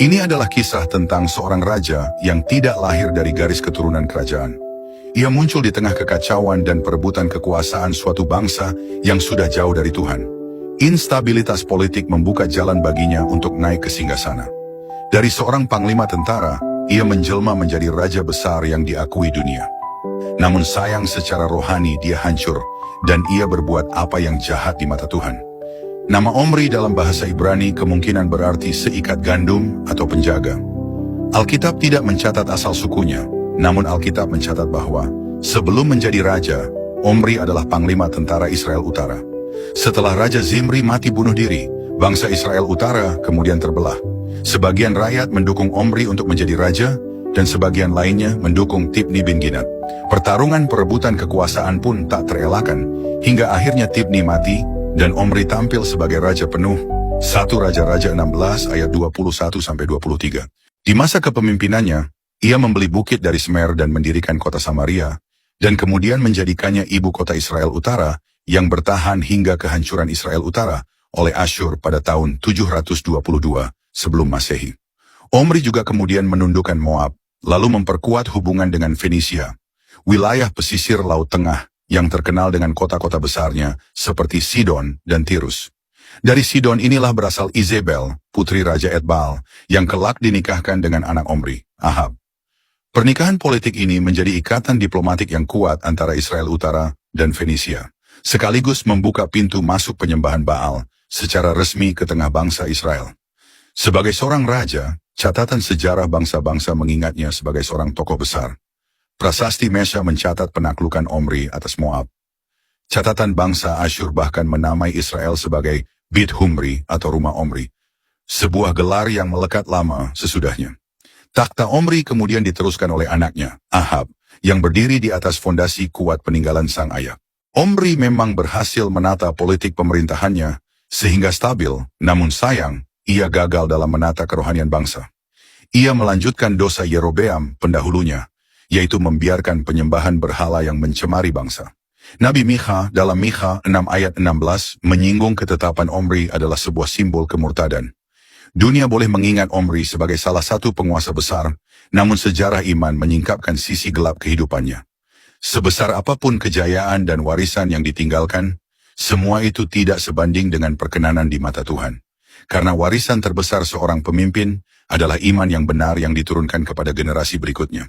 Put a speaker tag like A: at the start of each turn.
A: Ini adalah kisah tentang seorang raja yang tidak lahir dari garis keturunan kerajaan. Ia muncul di tengah kekacauan dan perebutan kekuasaan suatu bangsa yang sudah jauh dari Tuhan. Instabilitas politik membuka jalan baginya untuk naik ke singgasana. Dari seorang panglima tentara, ia menjelma menjadi raja besar yang diakui dunia. Namun sayang secara rohani dia hancur, dan ia berbuat apa yang jahat di mata Tuhan. Nama Omri dalam bahasa Ibrani kemungkinan berarti seikat gandum atau penjaga. Alkitab tidak mencatat asal sukunya, namun Alkitab mencatat bahwa sebelum menjadi raja, Omri adalah panglima tentara Israel Utara. Setelah Raja Zimri mati bunuh diri, bangsa Israel Utara kemudian terbelah. Sebagian rakyat mendukung Omri untuk menjadi raja, dan sebagian lainnya mendukung Tibni bin Ginat. Pertarungan perebutan kekuasaan pun tak terelakkan, hingga akhirnya Tibni mati, dan Omri tampil sebagai raja penuh. 1 Raja-Raja 16 ayat 21-23. Di masa kepemimpinannya, ia membeli bukit dari Semer dan mendirikan kota Samaria, dan kemudian menjadikannya ibu kota Israel Utara yang bertahan hingga kehancuran Israel Utara oleh Asyur pada tahun 722 sebelum Masehi. Omri juga kemudian menundukkan Moab, lalu memperkuat hubungan dengan Fenisia, wilayah pesisir Laut Tengah yang terkenal dengan kota-kota besarnya seperti Sidon dan Tirus. Dari Sidon inilah berasal Izebel, putri Raja Etbal, yang kelak dinikahkan dengan anak Omri, Ahab. Pernikahan politik ini menjadi ikatan diplomatik yang kuat antara Israel Utara dan Fenisia, sekaligus membuka pintu masuk penyembahan Baal secara resmi ke tengah bangsa Israel. Sebagai seorang raja, catatan sejarah bangsa-bangsa mengingatnya sebagai seorang tokoh besar. Prasasti Mesha mencatat penaklukan Omri atas Moab. Catatan bangsa Asyur bahkan menamai Israel sebagai Bit Humri atau rumah Omri, sebuah gelar yang melekat lama sesudahnya. Takhta Omri kemudian diteruskan oleh anaknya, Ahab, yang berdiri di atas fondasi kuat peninggalan sang ayah. Omri memang berhasil menata politik pemerintahannya sehingga stabil, namun sayang, ia gagal dalam menata kerohanian bangsa. Ia melanjutkan dosa Yerobeam pendahulunya, yaitu membiarkan penyembahan berhala yang mencemari bangsa. Nabi Mikha dalam Mikha 6 ayat 16 menyinggung ketetapan Omri adalah sebuah simbol kemurtadan. Dunia boleh mengingat Omri sebagai salah satu penguasa besar, namun sejarah iman menyingkapkan sisi gelap kehidupannya. Sebesar apapun kejayaan dan warisan yang ditinggalkan, semua itu tidak sebanding dengan perkenanan di mata Tuhan. Karena warisan terbesar seorang pemimpin adalah iman yang benar yang diturunkan kepada generasi berikutnya.